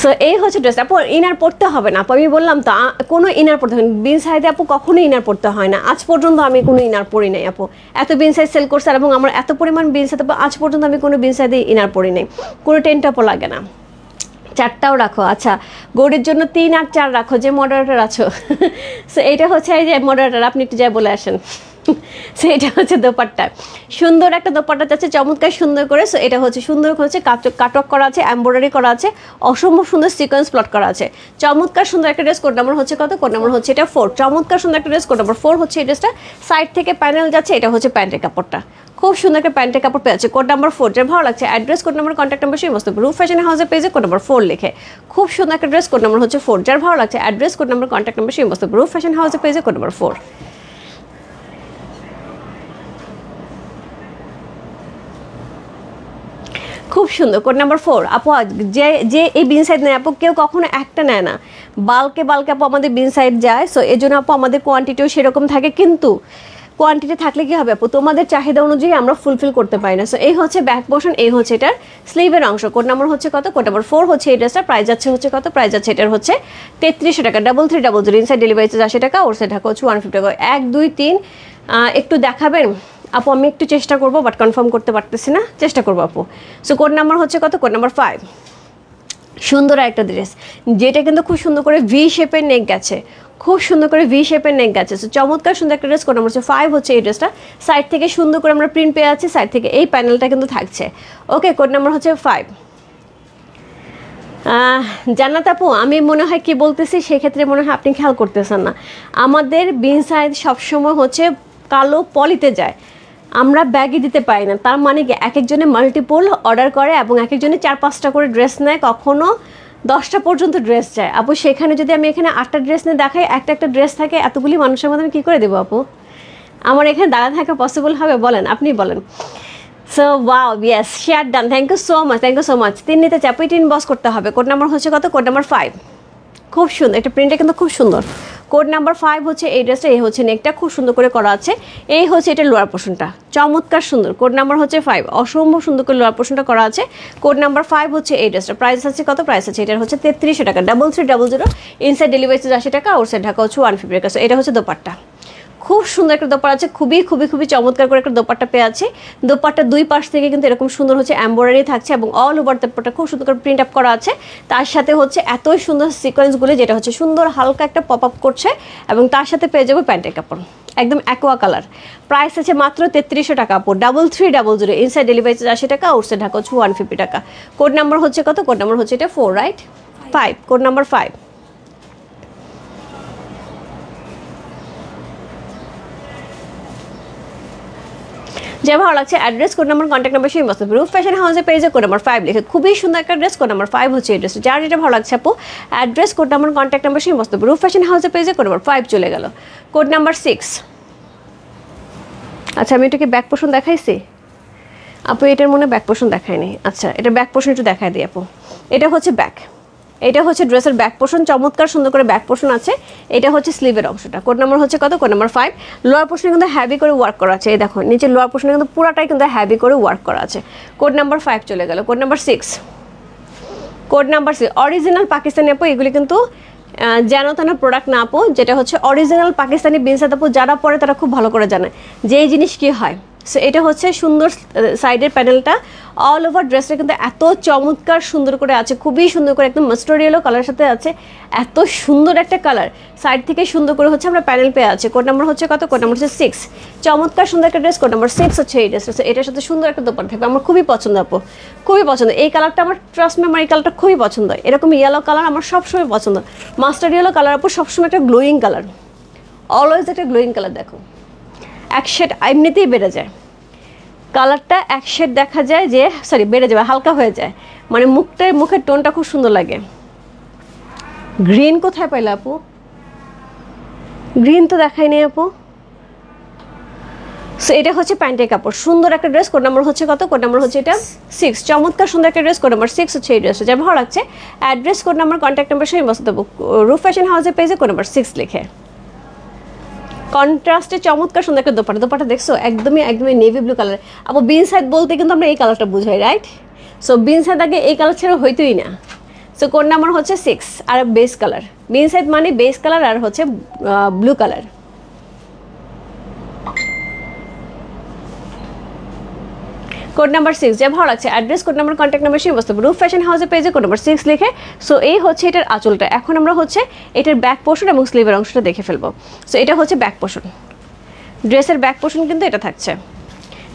সো এই হচ্ছে ড্রেস। আপু ইনার পড়তে হবে না আপু, আমি বললাম তো কোনো ইনার পড়তে হয় না। বিন সাইডে আপু কখনো ইনার পড়তে হয় না, আজ পর্যন্ত আমি কোনো ইনার পরি নাই আপু। এত বিন সাইড সেল করছে এবং আমার এত পরিমাণ বিন সাইড, আজ পর্যন্ত আমি কোনো বিন সাইডে ইনার পরি নাই, কোনো টেনটাপও লাগে না। 4টাও রাখো, আচ্ছা গৌড়ের জন্য 3 আর 4 রাখো, যে মডারেটর আছো। সো এইটা হচ্ছে এই যে মডারেটর, আপনি একটু যাই বলে আসেন। সো এটা হচ্ছে দোপাট্টা, সুন্দর একটা দোপাট্টা যাচ্ছে চমৎকার সুন্দর করে। সো এটা হচ্ছে সুন্দর হচ্ছে কাটক করা আছে, এমব্রয়ডারি করা আছে, অসম্ভব সুন্দর সিকোয়েন্স প্লট করা আছে, চমৎকার সুন্দর একটা ড্রেস। কোড নাম্বার হচ্ছে কত? কোড নাম্বার হচ্ছে এটা 4। চমৎকার সুন্দর একটা ড্রেস, কোড নাম্বার 4 হচ্ছে এই ড্রেসটা। সাইড থেকে প্যানেল যাচ্ছে, এটা হচ্ছে প্যান্টের কাপড়টা, খুব সুন্দর একটা প্যান্টের কাপড় পেয়েছে। কোড নাম্বার 4, যেটা ভালো লাগছে address, code number, contact number সেই মস্ত রূপ ফ্যাশন হাউসের পেজে কোড নাম্বার 4 লিখে, খুব সুন্দর একটা ড্রেস। কোড নাম্বার হচ্ছে 4, যার ভালো লাগছে address, code number, contact number সেই মস্ত রূপ ফ্যাশন হাউসের পেজে কোড নাম্বার 4। খুব সুন্দর কোড নাম্বার 4 আপু। যে এই বিন সাইড নেয় আপু, কেউ কখনো একটা নেয় না, বাল্কে আপু আমাদের বিন সাইড যায়। সো এই জন্য আপু আমাদের কোয়ান্টিটিও সেরকম থাকে, কিন্তু কোয়ান্টিটি থাকলে কি হবে আপু, তোমাদের চাহিদা অনুযায়ী আমরা ফুলফিল করতে পারি না। সো এই হচ্ছে ব্যাক পোর্শন, এই হচ্ছে এটার স্লিভের অংশ। কোড নাম্বার হচ্ছে কত? কোড নাম্বার 4 হচ্ছে এই ড্রেসটা। প্রাইস যাচ্ছে হচ্ছে কত? প্রাইস যাচ্ছে এটার হচ্ছে 3300 টাকা, 3300। ইনসাইড ডেলিভারি চার্জ 80 টাকা, ওর সাইড ঢাকা হচ্ছে 150 টাকা। 1 2 3 একটু দেখাবেন আপু? আমি একটু চেষ্টা করবো, বাট কনফার্ম করতে পারতেছি না, চেষ্টা করবো আপু। সো কোড নাম্বার হচ্ছে কত? Code number 5। সুন্দর একটা ড্রেস, যেটা কিন্তু খুব সুন্দর করে ভি শেপের নেক গেছে, খুব সুন্দর করে ভি শেপের নেক গেছে। সো চমৎকার সুন্দর একটা ড্রেস। কোড নাম্বার হচ্ছে 5 হচ্ছে এই ড্রেসটা। সাইড থেকে সুন্দর করে আমরা প্রিন্ট পেয়ে আছি, সাইড থেকে এই প্যানেলটা কিন্তু থাকছে। ওকে, কোড নাম্বার হচ্ছে 5। জান্নাত আপু, আমি মনে হয় কি বলতেছি সেক্ষেত্রে মনে হয় আপনি খেয়াল করতেছেন না। আমাদের বিন সাইজ সবসময় হচ্ছে কালো পলিতে যায়, আমরা ব্যাগই দিতে পারি না। তার মানে কি এক একজনে মাল্টিপল অর্ডার করে এবং এক একজনে 4-5টা করে ড্রেস নেয়, কখনো 10টা পর্যন্ত ড্রেস যায় আপু। সেখানে যদি আমি এখানে 8টা ড্রেস নিয়ে দেখাই, একটা ড্রেস থাকে, এতগুলি মানুষের মধ্যে আমি কী করে দেবো আপু? আমার এখানে দাঁড়া থাকা পসিবল হবে? বলেন, আপনি বলেন। So wow, yes, share done, thank you so much, thank you so much. 3 নিতে চাপই 3 বস করতে হবে। কোড নাম্বার হচ্ছে কত? Code number 5। খুব সুন্দর, এটা প্রিন্টটা কিন্তু খুব সুন্দর। কোড নাম্বার 5 হচ্ছে এই ড্রেসটা, এই হচ্ছে নেকটা খুব সুন্দর করে করা আছে, এই হচ্ছে এটা লোয়ার পোর্শনটা, চমৎকার সুন্দর। কোড নাম্বার হচ্ছে 5, অসম্ভব সুন্দর করে লোয়ার পোর্শনটা করা আছে। কোড নাম্বার 5 হচ্ছে এই ড্রেসটা। প্রাইস আছে কত? প্রাইস আছে এটার হচ্ছে 3300 টাকা, 3300। ইনসাইড ডেলিভারি চার্জ 80 টাকা, ওর সাইড ঢাকা হচ্ছে 150 টাকা। এটা হচ্ছে দোপাট্টা, খুব সুন্দর একটা দোপাট্টা আছে, খুবই চমৎকার করে একটা দোপাট্টা পেয়ে আছে। দোপাট্টা দুই পাশ থেকে কিন্তু এরকম সুন্দর হচ্ছে এমব্রয়ডারি থাকছে এবং অল ওভার দোপাট্টা খুব সুন্দর করে প্রিন্ট আপ করা আছে। তার সাথে হচ্ছে এতই সুন্দর সিকোয়েন্সগুলো, যেটা হচ্ছে সুন্দর হালকা একটা পপ আপ করছে, এবং তার সাথে পেয়ে যাবো প্যান্টের কাপড় একদম অ্যাকোয়া কালার। প্রাইস আছে মাত্র 3300 টাকা আপু, 3300। ইনসাইড ডেলিভারি চার্জ 80 টাকা, আউটসাইড ঢাকা হচ্ছে 150 টাকা। কোড নাম্বার হচ্ছে কত? কোড নাম্বার হচ্ছে এটা 4, রাইট? 5, code number 5। যে ভালো লাগছে address, code number, contact number সেই মস্ত রূপ ফ্যাশন হাউসের পেজে কোড নাম্বার 5 লিখে, খুবই সুন্দর একটা ড্রেস। কোড নাম্বার 5 হচ্ছে এই ড্রেস, যার যেটা ভালো লাগছে আপু address, code number, contact number সেই মস্ত রূপ ফ্যাশন হাউসের পেজে কোড নাম্বার 5 চলে গেল। Code number 6। আচ্ছা, আমি এটাকে ব্যাক পোর্শন দেখাইছি আপু? এটার মনে ব্যাক পোর্শন দেখায়নি। আচ্ছা, এটা ব্যাক পোর্শন একটু দেখাই দিই আপু। এটা হচ্ছে ব্যাক, এটা হচ্ছে ড্রেসের ব্যাক পোর্শন, চমৎকার সুন্দর করে ব্যাক পোর্শন আছে। এটা হচ্ছে স্লিভের অংশটা। কোড নাম্বার হচ্ছে কত? Code number 5। লোয়ার পোর্শনে কিন্তু হ্যাভি করে ওয়ার্ক করা আছে, এই দেখো নিচে লোয়ার পোর্শনে কিন্তু পুরাটাই কিন্তু হ্যাভি করে ওয়ার্ক করা আছে। কোড নাম্বার 5 চলে গেল। Code number 6। Code number 6 original Pakistani আপু, এগুলি কিন্তু যেন তেন প্রোডাক্ট না আপু, যেটা হচ্ছে অরিজিনাল পাকিস্তানি বিনসাদ আপু, যারা পরে তারা খুব ভালো করে জানে যে এই জিনিস কী হয়। সো এটা হচ্ছে সুন্দর সাইডের প্যানেলটা, অল ওভার ড্রেসটা কিন্তু এত চমৎকার সুন্দর করে আছে, খুবই সুন্দর করে একদম মাস্টার্ড ইয়েলো কালারের সাথে আছে, এত সুন্দর একটা কালার। সাইড থেকে সুন্দর করে হচ্ছে আমরা প্যানেল পেয়ে আছে। কোড নাম্বার হচ্ছে কত? কোড নাম্বার হচ্ছে 6। চমৎকার সুন্দর একটা ড্রেস, কোড নাম্বার 6 হচ্ছে এই ড্রেসটা। এটার সাথে সুন্দর একটা দোপাট্টা থাকবে, আমার খুবই পছন্দ আপু, খুবই পছন্দ। এই কালারটা আমার, ট্রাস্ট মি, আমার এই কালারটা খুবই পছন্দ। এরকম ইয়েলো কালার আমার সবসময় পছন্দ, মাস্টার্ড ইয়েলো কালার আপু সবসময় একটা গ্লোয়িং কালার, অলওয়েজ একটা গ্লোয়িং কালার। দেখো এক শেড এমনিতেই বেড়ে যায়, কালারটা এক শেড দেখা যায় যে বেড়ে যাবে, হালকা হয়ে যায়, মানে মুখের টোনটা খুব সুন্দর লাগে। গ্রিন কোথায় পাইলে আপু? গ্রিন তো দেখায়নি আপু। সো এটা হচ্ছে প্যান্টের কাপড়, সুন্দর একটা ড্রেস। কোড নাম্বার হচ্ছে কত? কোড নাম্বার হচ্ছে এটা 6। চমৎকার সুন্দর একটা ড্রেস, কোড নাম্বার 6 হচ্ছে এই ড্রেসটা। যা ভালো লাগছে address, code number, contact number সেই বসে দেবো রূপ ফ্যাশন হাউসের পেজে কোড নাম্বার 6 লিখে। কন্ট্রাস্টে চমৎকার সুন্দর একটা দোপাট্টা দেখছো, একদমই নেভি ব্লু কালার আপু। বিন সাইড বলতে কিন্তু আমরা এই কালারটা বুঝাই, রাইট? সো বিন সাইড আগে এই কালার ছাড়া হইতোই না। সো কোড নাম্বার হচ্ছে 6 আর বেস কালার, ইনসাইড মানে বেস কালার আর হচ্ছে ব্লু কালার। কোড নাম্বার 6 যা ভালো লাগছে, address, code number, contact number, সেই বস্তু রূপ ফ্যাশন হাউসের পেজে কোড নাম্বার 6 লিখে। সো এই হচ্ছে এটার আঁচলটা। এখন আমরা হচ্ছে এটার ব্যাক পোর্শন এবং স্লিভের অংশটা দেখে ফেলবো। সো এটা হচ্ছে ব্যাক পোর্শন, ড্রেসের ব্যাক পোর্শন কিন্তু এটা থাকছে।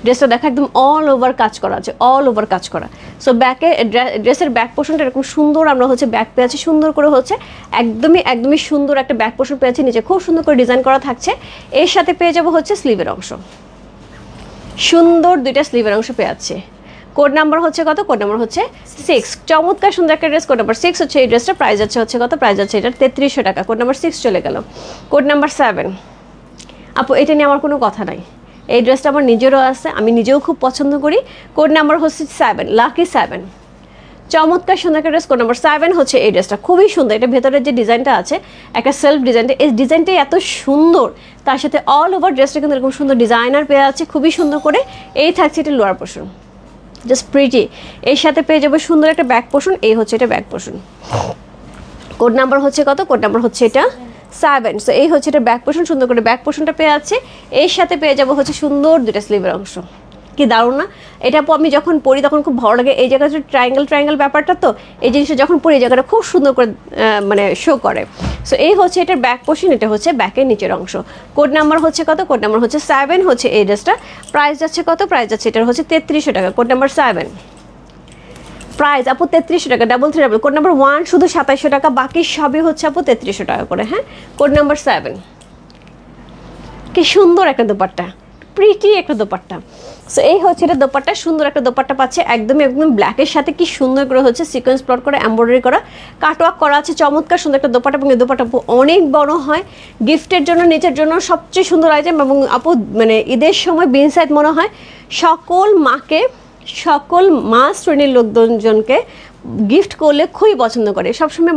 ড্রেসটা দেখা একদম অল ওভার কাজ করা আছে, অল ওভার কাজ করা। সো ব্যাকে ড্রেসের ব্যাক পোর্শনটা এরকম সুন্দর আমরা হচ্ছে ব্যাক পেয়েছি, সুন্দর করে হচ্ছে একদমই সুন্দর একটা ব্যাক পোর্শন পেয়েছি, নিচে খুব সুন্দর করে ডিজাইন করা থাকছে। এর সাথে পেয়ে যাবো হচ্ছে স্লিভের অংশ, সুন্দর দুইটা স্লিভের অংশ পেয়ে যাচ্ছে। কোড নাম্বার হচ্ছে কত? কোড নাম্বার হচ্ছে 6। চমৎকার সুন্দর একটা ড্রেস, কোড নাম্বার 6 হচ্ছে এই ড্রেসটা। প্রাইস হচ্ছে কত? প্রাইস আছে এটা 3300 টাকা। কোড নাম্বার 6 চলে গেল। কোড নাম্বার 7, আপু এটা নিয়ে আমার কোনো কথা নাই, এই ড্রেসটা আমার নিজেরও আছে, আমি নিজেও খুব পছন্দ করি। কোড নাম্বার হচ্ছে 7, লাকি 7। চমৎকার সুন্দর একটা ড্রেস, কোড নাম্বার 7 হচ্ছে এই ড্রেসটা, খুবই সুন্দর। এটা ভেতরের যে ডিজাইনটা আছে একটা সেলফ ডিজাইনটা, এই ডিজাইনটাই এত সুন্দর, তার সাথে অল ওভার ড্রেসটা কিন্তু এরকম সুন্দর ডিজাইনার পেয়ে আছে খুবই সুন্দর করে। এই থাকছে এটা লোয়ার পোর্শন, জাস্ট প্রিটি। এর সাথে পেয়ে যাবো সুন্দর একটা ব্যাক পোর্শন, এই হচ্ছে এটা ব্যাক পোর্শন। কোড নাম্বার হচ্ছে কত? কোড নাম্বার হচ্ছে এটা 7। সো এই হচ্ছে এটা ব্যাক পোর্শন, সুন্দর করে ব্যাক পোর্শনটা পেয়ে যাচ্ছে। এর সাথে পেয়ে যাবো হচ্ছে সুন্দর দুটা স্লিভের অংশ। কি দারুণ না? এটা আমি যখন পরি তখন খুব ভালো লাগে। এই জায়গাটা ট্রায়াঙ্গেল ব্যাপারটা, তো এই জিনিসটা যখন পরি এই জায়গাটা খুব সুন্দর করে মানে শো করে। সো এই হচ্ছে এটার ব্যাক পোর্শন, এটা হচ্ছে ব্যাকের নিচের অংশ। কোড নাম্বার হচ্ছে কত? কোড নাম্বার হচ্ছে 7 হচ্ছে এই ড্রেসটা। প্রাইস যাচ্ছে কত? প্রাইস যাচ্ছে এটার হচ্ছে 3300 টাকা। কোড নাম্বার 7 প্রাইস আপু 3300 টাকা, 333। কোড নাম্বার 1 শুধু 2700 টাকা, বাকি সবই হচ্ছে আপু 3300 টাকা করে। হ্যাঁ, কোড নাম্বার 7। কি সুন্দর একটা দোপাট্টা, প্রিটি একটা দোপাট্টা। সো এই হচ্ছে এটা দোপাট্টা, সুন্দর একটা দোপাট্টা পাচ্ছে একদম ব্ল্যাকের সাথে কি সুন্দর করে হচ্ছে সিকোয়েন্স প্লট করে এমব্রয়ডারি করা, কাটওয়ার্ক করা আছে। চমৎকার সুন্দর একটা দোপাট্টা, এবং এই দোপাট্টা অনেক বড় হয়, গিফটের জন্য, নিচের জন্য সবচেয়ে সুন্দর আইটেম। এবং আপু মানে ঈদের সময় বিনসাইড মনে হয় সকল মা শ্রেণীর লোকজনকে গিফট করলে খুবই পছন্দ করে। সবসময়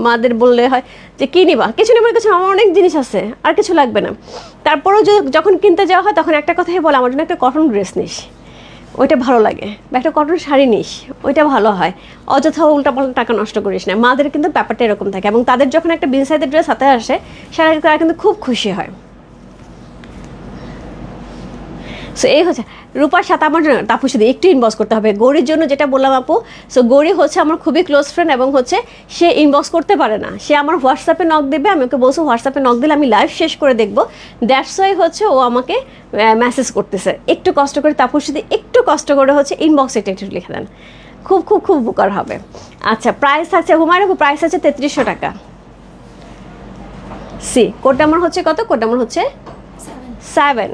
মাদের বললে হয় যে কী নিবা, কিছু নেবার কাছে আমার অনেক জিনিস আছে, আর কিছু লাগবে না। তারপরেও যখন কিনতে যাওয়া হয় তখন একটা কথাই বলে, আমার জন্য একটা কটন ড্রেস নিস, ওইটা ভালো লাগে, বা একটা কটন শাড়ি নিস, ওইটা ভালো হয়, অযথা উল্টাপাল্টা টাকা নষ্ট করিস না। মাদের কিন্তু ব্যাপারটা এরকম থাকে, এবং তাদের যখন একটা বিনসাইডের ড্রেস হাতে আসে তারা কিন্তু খুব খুশি হয়। সো এই হচ্ছে রূপার সাথে আমার তাপু শুধু একটু ইনবক্স করতে হবে গৌরীর জন্য, যেটা বললাম আপু। সো গৌরী হচ্ছে আমার খুবই ক্লোজ ফ্রেন্ড, এবং হচ্ছে সে ইনবক্স করতে পারে না, সে আমার হোয়াটসঅ্যাপে নক দেবে। আমি ওকে বলছি হোয়াটসঅ্যাপে নক দিলে আমি লাইভ শেষ করে দেখবো, দ্যাটস ওয়াই হচ্ছে ও আমাকে মেসেজ করতেছে। একটু কষ্ট করে তাপুর সাথে একটু কষ্ট করে হচ্ছে ইনবক্সে একটু লিখে দেন, খুব খুব খুব উপকার হবে। আচ্ছা, প্রাইস থাকছে হুমায়ুন আপু, প্রাইস আছে 3300 টাকা। সি কোড নাম্বার হচ্ছে কত? কোড নাম্বার হচ্ছে 7।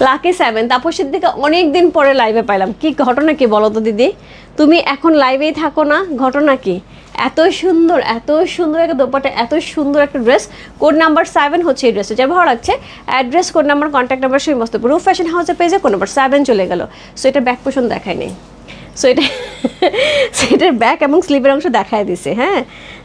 লাকি 7। তাপসের দিকে অনেকদিন পরে লাইভে পাইলাম, কি ঘটনা কি বলো তো দিদি? তুমি এখন লাইভেই থাকো না, ঘটনা কি? এত সুন্দর একটা দোপাট্টা, এত সুন্দর একটা ড্রেস। কোড নাম্বার 7 হচ্ছে এই ড্রেসটা, যা ভালো লাগছে। Address, code number, contact number সমস্ত রূপ ফ্যাশন হাউসের পেজে কোড নাম্বার 7 চলে গেল। সো এটা ব্যাক পোর্শন দেখায় নেই, সো এটার ব্যাক এবং স্লিভের অংশ দেখায় দিছে। হ্যাঁ,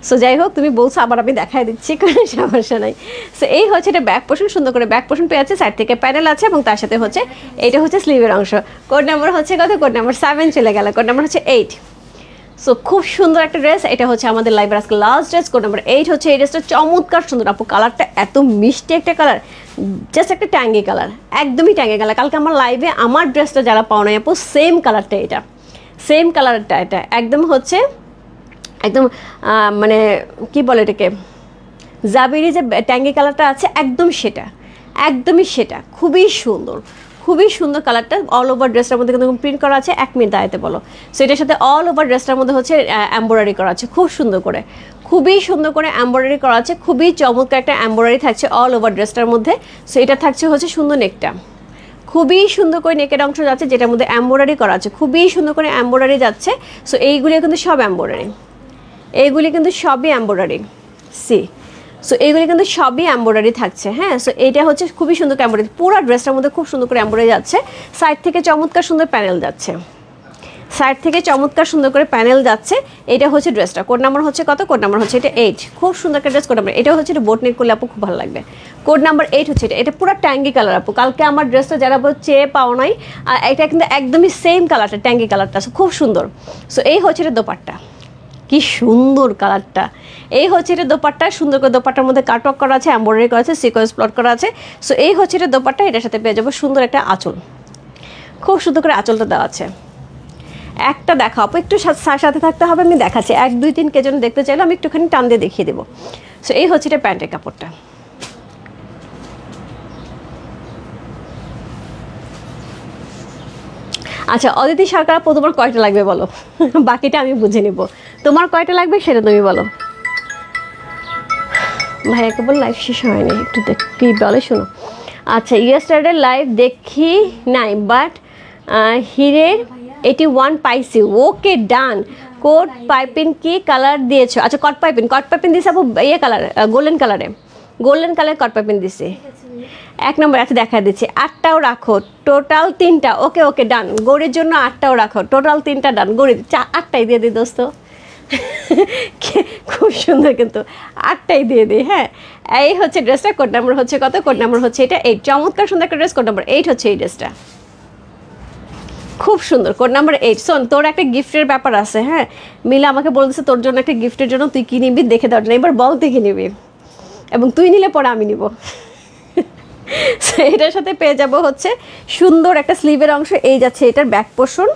সো যাই হোক, তুমি বলছো আবার আমি দেখায় দিচ্ছি, কোনো সমস্যা নাই। সো এই হচ্ছে এটা ব্যাক পোর্শন, সুন্দর করে ব্যাক পোর্শন পেয়ে আছে, সাইড থেকে প্যানেল আছে, এবং তার সাথে হচ্ছে এইটা হচ্ছে স্লিভের অংশ। কোড নাম্বার হচ্ছে কত? কোড নাম্বার 7 চলে গেল। কোড নাম্বার হচ্ছে 8। সো খুব সুন্দর একটা ড্রেস, এটা হচ্ছে আমাদের লাইভের আজকে লাস্ট ড্রেস। কোড নাম্বার 8 হচ্ছে এই ড্রেসটা, চমৎকার সুন্দর আপু। কালারটা এত মিষ্টি একটা কালার, জাস্ট একটা ট্যাঙ্গি কালার, একদমই ট্যাঙ্গি কালার। কালকে আমার লাইভে আমার ড্রেসটা যারা পাও নাই আপু, সেম কালারটা, এটা সেম কালারটা, এটা একদম হচ্ছে একদম মানে কি বলে এটাকে, জাবিরি যে ট্যাঙ্গি কালারটা আছে একদমই সেটা খুবই সুন্দর কালারটা। অল ওভার ড্রেসটার মধ্যে কিন্তু প্রিন্ট করা আছে, 1 মিনিট দাঁড়াতে বলো। সো এটার সাথে অল ওভার ড্রেসটার মধ্যে হচ্ছে এমব্রয়ডারি করা আছে খুবই সুন্দর করে এমব্রয়ডারি করা আছে, খুবই চমৎকার একটা এমব্রয়ডারি থাকছে অল ওভার ড্রেসটার মধ্যে। সো এটা থাকছে হচ্ছে সুন্দর নেকটা, খুবই সুন্দর করে নেকের অংশ যাচ্ছে, যেটার মধ্যে এমব্রয়ডারি করা আছে, খুবই সুন্দর করে এমব্রয়ডারি যাচ্ছে। সো এইগুলি কিন্তু সব এমব্রয়ডারি, এইগুলি কিন্তু সবই এমব্রয়ডারি। সি সো এইগুলি কিন্তু সবই এমব্রয়ডারি থাকছে। হ্যাঁ, সো এইটা হচ্ছে খুবই সুন্দর এমব্রয়ডারি, পুরো ড্রেসটার মধ্যে খুব সুন্দর করে এমব্রয়ডারি যাচ্ছে, সাইড থেকে চমৎকার সুন্দর প্যানেল যাচ্ছে। সাইড থেকে চমৎকার সুন্দর করে প্যানেল যাচ্ছে। এটা হচ্ছে ড্রেসটা, কোড নাম্বার হচ্ছে কত? কোড নাম্বার হচ্ছে এটা 8। খুব সুন্দর একটা ড্রেস, কোড নাম্বার এটা হচ্ছে, এটা বোট নেক করলে আপু খুব ভালো লাগবে। কোড নাম্বার 8 হচ্ছে এটা পুরো ট্যাঙ্গি কালার আপু। কালকে আমার ড্রেসটা যারা চেয়ে পাও নাই, এটা কিন্তু একদমই সেম কালারটা, ট্যাঙ্গি কালারটা, খুব সুন্দর। সো এই হচ্ছে এটা দোপাট্টা, কি সুন্দর কালারটা। এই হচ্ছে এটা দোপাট্টা, সুন্দর করে দোপাট্টার মধ্যে কাটওয়ার্ক করা আছে, এমব্রয়ডারি করা আছে, সিকোয়েন্স প্লট করা আছে। সো এই হচ্ছে এটা দোপাট্টা, এটার সাথে পেয়ে যাবো সুন্দর একটা আঁচল, খুব সুন্দর করে আঁচলটা দেওয়া আছে। একটা দেখা আপু, একটু সাথে থাকতে হবে, আমি দেখাচ্ছি। 1 2 3 কে যেন দেখতে চাইলে আমি একটুখানি টান দিয়ে দেখিয়ে দেবো। সো এই হচ্ছে এটা প্যান্টের কাপড়টা। আচ্ছা অদিতি সরকার আপু, তোমার কয়টা লাগবে বলো? বাকিটা আমি বুঝে নিব, তোমার কয়টা লাগবে সেটা তুমি বলো। ভাইয়া কেবল লাইভ শেষ হয়নি, একটু কি বলে শোনো। আচ্ছা ইয়েস্টারডে লাইভ দেখি নাই, বাট হিরের 81 পাইছি। ওকে ডান। কোট পাইপিং কি কালার দিয়েছো? আচ্ছা কট পাইপিং দিয়েছে আপু, ইয়ে কালার, গোল্ডেন কালার কট পাইপিং দিছি 1 নম্বর। আচ্ছা দেখা দিচ্ছি। 8টাও রাখো, টোটাল 3টা। ওকে ডান। গড়ির জন্য 8টাও রাখো, টোটাল 3টা ডান। গড়ি 8টাই দিয়ে দিই দোস্ত। খুব সুন্দর, কিন্তু 8টাই দিয়ে দিই। হ্যাঁ এই হচ্ছে ড্রেসটা, কোড নাম্বার হচ্ছে কত? কোড নাম্বার হচ্ছে এটা 8। চমৎকার সুন্দর একটা ড্রেস, কোড নাম্বার 8 হচ্ছে এই ড্রেসটা, খুব সুন্দর। Code number 8। শোন তোর একটা গিফটের ব্যাপার আছে। হ্যাঁ মিলা আমাকে বলতেছে তোর জন্য একটা গিফটের জন্য তুই কি নিবি দেখে দেওয়ার জন্য। এবার বল তুই কি নিবি, এবং তুই নিলে পরে আমি নিব। এটার সাথে পেয়ে যাব হচ্ছে সুন্দর একটা স্লিভের অংশ। এই যাচ্ছে এটার ব্যাক পোর্শন,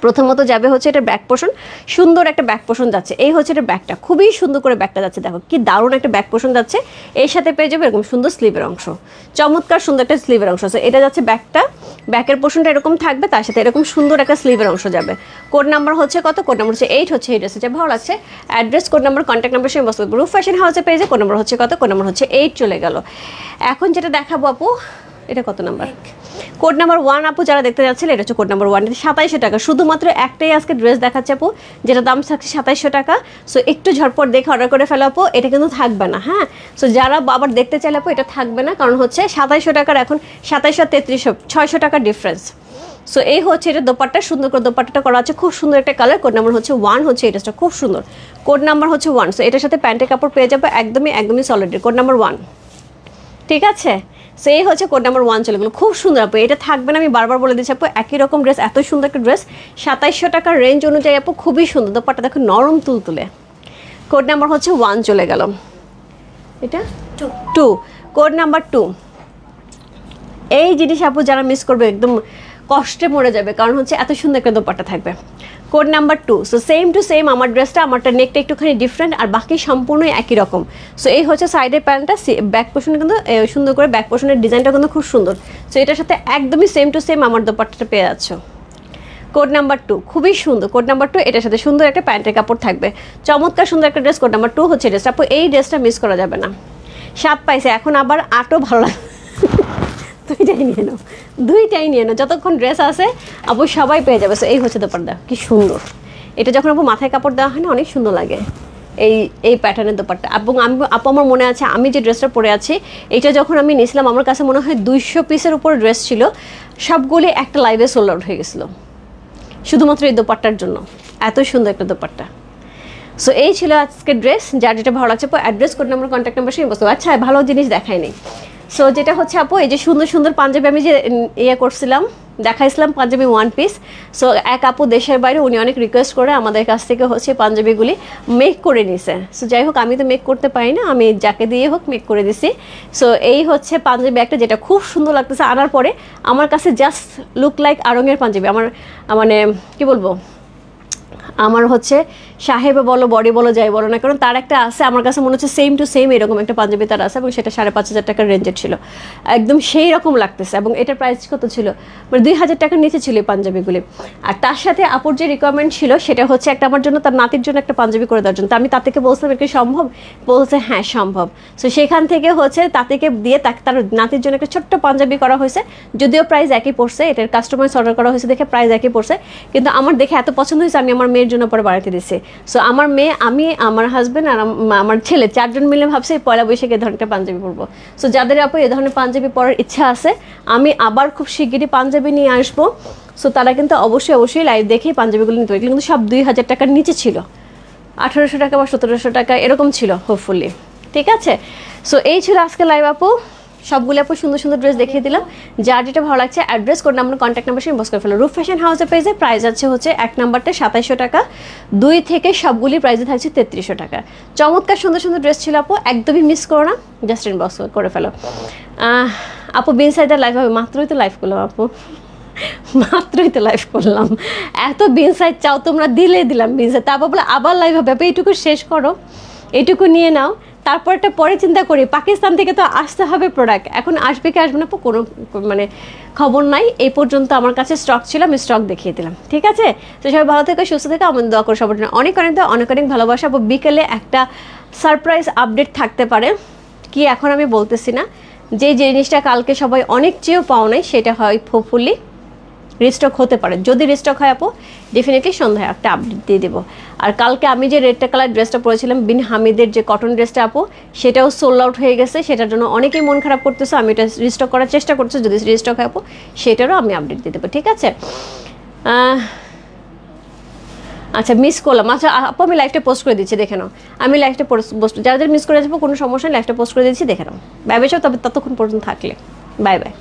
প্রথমত যাবে হচ্ছে এটার ব্যাক পোর্শন, সুন্দর একটা ব্যাক পোর্শন যাচ্ছে। এই হচ্ছে এটা ব্যাকটা, খুবই সুন্দর করে ব্যাকটা যাচ্ছে, দেখো কি দারুণ একটা ব্যাক পোর্শন যাচ্ছে। এর সাথে পেয়ে যাবে এরকম সুন্দর স্লিভের অংশ, চমৎকার সুন্দর একটা স্লিভের অংশ আছে। এটা যাচ্ছে ব্যাকটা, ব্যাকের পোর্শনটা এরকম থাকবে, তার সাথে এরকম সুন্দর একটা স্লিভের অংশ যাবে। কোড নাম্বার হচ্ছে কত? কোড নাম্বার হচ্ছে 8 হচ্ছে এই ড্রেসে। ভালো লাগছে। Address, code number, contact number সঙ্গে বসতে রূপ ফ্যাশন হাউসে পেয়ে যায়। কোড নাম্বার হচ্ছে কত? কোড নাম্বার হচ্ছে 8 চলে গেল। এখন যেটা দেখাবো আপু, এটা কত নাম্বার? কোড নাম্বার 1 আপু, যারা দেখতে যাচ্ছিল এটা হচ্ছে কোড নাম্বার 1। 2700 টাকা, শুধুমাত্র একটাই আজকে ড্রেস দেখাচ্ছে আপু, যেটা দাম থাকছে 2700 টাকা। সো একটু ঝটপট দেখে অর্ডার করে ফেলো আপু, এটা কিন্তু থাকবে না। হ্যাঁ সো যারা আবার দেখতে চাইলে আপু এটা থাকবে না, কারণ হচ্ছে 2700 টাকার এখন 2700 3300, 600 টাকা ডিফারেন্স। সো এই হচ্ছে এটা দোপাট্টা, সুন্দর করে দোপাট্টাটা করা আছে, খুব সুন্দর একটা কালার। কোড নাম্বার হচ্ছে 1 হচ্ছে এই ড্রেসটা, খুব সুন্দর। কোড নাম্বার হচ্ছে 1। সো এটার সাথে প্যান্টের কাপড় পেয়ে যাবে একদমই সলিড, কোড নাম্বার 1। ঠিক আছে, সেই হচ্ছে কোড নাম্বার 1 চলে গেলো। খুব সুন্দর আপু, এটা থাকবে না, আমি বারবার বলে দিচ্ছি আপু। একই রকম ড্রেস, এত সুন্দর একটা ড্রেস 2700 টাকার রেঞ্জ অনুযায়ী আপু, খুবই সুন্দর। দোপাট্টা দেখো নরম তুলতুলে। কোড নাম্বার হচ্ছে 1 চলে গেল, এটা 2। Code number 2। এই জিনিস আপু যারা মিস করবে একদম কষ্টে মরে যাবে, কারণ হচ্ছে এত সুন্দর একটা দোপাট্টা থাকবে। Code number 2। So same to same আমার ড্রেসটা, আমারটা নেকটা একটুখানি ডিফারেন্ট, আর বাকি সম্পূর্ণই একই রকম। সো এই হচ্ছে সাইডের প্যান্টটা, ব্যাক পোর্শনে কিন্তু সুন্দর করে ব্যাক পোর্শনের ডিজাইনটা কিন্তু খুব সুন্দর। সো এটার সাথে একদমই সেম টু সেম আমার দোপাট্টাটা পেয়ে যাচ্ছ। কোড নাম্বার 2 খুবই সুন্দর। কোড নাম্বার 2, এটার সাথে সুন্দর একটা প্যান্টের কাপড় থাকবে, চমৎকার সুন্দর একটা ড্রেস। কোড নাম্বার 2 হচ্ছে ড্রেসটা আপু, এই ড্রেসটা মিস করা যাবে না। 7 পাইছে, এখন আবার 8ও ভালো লাগে। দুইটাই নিয়ে নাও, যতক্ষণ ড্রেস আছে আপু সবাই পেয়ে যাবে। এই হচ্ছে দোপাট্টা, কি সুন্দর। এটা যখন আপু মাথায় কাপড় দেওয়া হয় না, অনেক সুন্দর লাগে এই প্যাটার্নের দোপাট্টা। এবং আপু আমার মনে আছে, আমি যে ড্রেসটা পরে আছি, এটা যখন আমি নিয়েছিলাম আমার কাছে মনে হয় 200 পিসের উপর ড্রেস ছিল, সবগুলি একটা লাইভে সোল্ড আউট হয়ে গেছিলো শুধুমাত্র এই দোপাট্টার জন্য। এত সুন্দর একটা দোপাট্টা। সো এই ছিল আজকের ড্রেস, যার যেটা ভালো লাগছে আপু address, code number, contact number সঙ্গে বসতে। আচ্ছা ভালো জিনিস দেখাই নেই। সো যেটা হচ্ছে আপু, এই যে সুন্দর সুন্দর পাঞ্জাবি আমি যে করছিলাম, দেখাইছিলাম পাঞ্জাবি 1 পিস। সো এক আপু দেশের বাইরে, উনি অনেক রিকোয়েস্ট করে আমাদের কাছ থেকে হচ্ছে পাঞ্জাবিগুলি মেক করে নিছে। সো যাই হোক, আমি তো মেক করতে পারি না, আমি যাকে দিয়ে হোক মেক করে দিছি। সো এই হচ্ছে পাঞ্জাবি একটা, যেটা খুব সুন্দর লাগতেছে আনার পরে। আমার কাছে জাস্ট লুক লাইক আড়ঙের পাঞ্জাবি। আমার মানে কি বলবো, আমার হচ্ছে সাহেবে বলো, বডি বলো, যাই বলো না, কারণ তার একটা আছে, আমার কাছে মনে হচ্ছে সেম টু সেম এরকম একটা পাঞ্জাবি তার আছে, এবং সেটা 5500 টাকার রেঞ্জের ছিল, একদম সেই রকম লাগতেছে। এবং এটার প্রাইস কত ছিল, মানে 2000 টাকার নিচে ছিল এই পাঞ্জাবিগুলি। আর তার সাথে আপুর যে রিকোয়ারমেন্ট ছিল সেটা হচ্ছে একটা আমার জন্য, তার নাতির জন্য একটা পাঞ্জাবি করে দেওয়ার জন্য। তো আমি তাদেরকে বলছিলাম এটা সম্ভব, বলছে হ্যাঁ সম্ভব। সো সেখান থেকে হচ্ছে তাদেরকে দিয়ে তার নাতির জন্য একটা ছোট্ট পাঞ্জাবি করা হয়েছে, যদিও প্রাইস একই পড়ছে, এটার কাস্টমাইজ অর্ডার করা হয়েছে দেখে প্রাইস একই পড়ছে, কিন্তু আমার দেখে এত পছন্দ হয়েছে, আমি আমার মেয়ের জন্য পরে বাড়াতে দিছে। সো আমার মেয়ে, আমি, আমার হাজব্যান্ড আর আমার ছেলে 4 জন মিলে ভাবছি পয়লা বৈশাখে এই ধরনের পাঞ্জাবি পরবো। সো যাদের আপু এই ধরনের পাঞ্জাবি পরার ইচ্ছা আছে, আমি আবার খুব শিগগিরই পাঞ্জাবি নিয়ে আসবো। সো তারা কিন্তু অবশ্যই লাইভ দেখেই পাঞ্জাবিগুলো নিতে হবে। কিন্তু সব 2000 টাকার নিচে ছিল, 1800 টাকা বা 1700 টাকা এরকম ছিল হোপফুলি। ঠিক আছে, সো এই ছিল আজকে লাইভ আপু। সবগুলো আপু সুন্দর সুন্দর ড্রেস দেখিয়ে দিলাম। যার যেটা ভালো লাগছে address code number contact number সঙ্গে বস করে ফেলো। রূপ ফ্যাশন হাউসের পেজে প্রাইস আছে হচ্ছে 1 নাম্বারটা 2700 টাকা, 2 থেকে সবগুলি প্রাইসে থাকছে 3300 টাকা। চমৎকার সুন্দর সুন্দর ড্রেস ছিল আপু, একদমই মিস করো না, জাস্ট ইনবক্স করে ফেলো। আপু বিন সাইডের লাইভ হবে, মাত্রই তো লাইভ করলাম আপু, মাত্রই তো লাইভ করলাম। এত বিন সাইড চাও তোমরা, দিলাম বিন সাইড, তারপর বলে আবার লাইভ হবে। আপু এইটুকু শেষ করো, এইটুকু নিয়ে নাও, তারপরটা পরে চিন্তা করি। পাকিস্তান থেকে তো আসতে হবে প্রোডাক্ট, এখন আসবে কি আসবে না কোনো মানে খবর নাই। এই পর্যন্ত আমার কাছে স্টক ছিল, আমি স্টক দেখিয়ে দিলাম। ঠিক আছে, তো সবাই ভালো থেকে সুস্থ থেকে আমাদের দোয়া করে সবার জন্য অনেক অনেক ভালোবাসা। বিকেলে একটা সারপ্রাইজ আপডেট থাকতে পারে, কি এখন আমি বলতেছি না। যে জিনিসটা কালকে সবাই অনেক চেয়েও পাও নাই, সেটা হয় হোপফুলি রিস্টক হতে পারে। যদি রিস্টক হয় আপু ডেফিনেটলি সন্ধ্যায় একটা আপডেট দিয়ে দেবো। আর কালকে আমি যে রেড কালার ড্রেসটা পরেছিলাম বিন হামিদের যে কটন ড্রেসটা আপু, সেটাও সোল্ড আউট হয়ে গেছে। সেটার জন্য অনেকেই মন খারাপ করতেছে, আমি এটা রিস্টক করার চেষ্টা করছি। যদি রিস্টক হয় আপু সেটারও আমি আপডেট দিয়ে দেবো। ঠিক আছে, আচ্ছা মিস করলাম। আচ্ছা আপু আমি লাইভটা পোস্ট করে দিচ্ছি, দেখে নাও। আমি লাইভটা পোস্ট, যাদের মিস করে যাবো কোনো সমস্যা নেই, লাইভটা পোস্ট করে দিচ্ছি, দেখে নাও। বাই বাই, তবে ততক্ষণ পর্যন্ত থাকলে বাই বাই।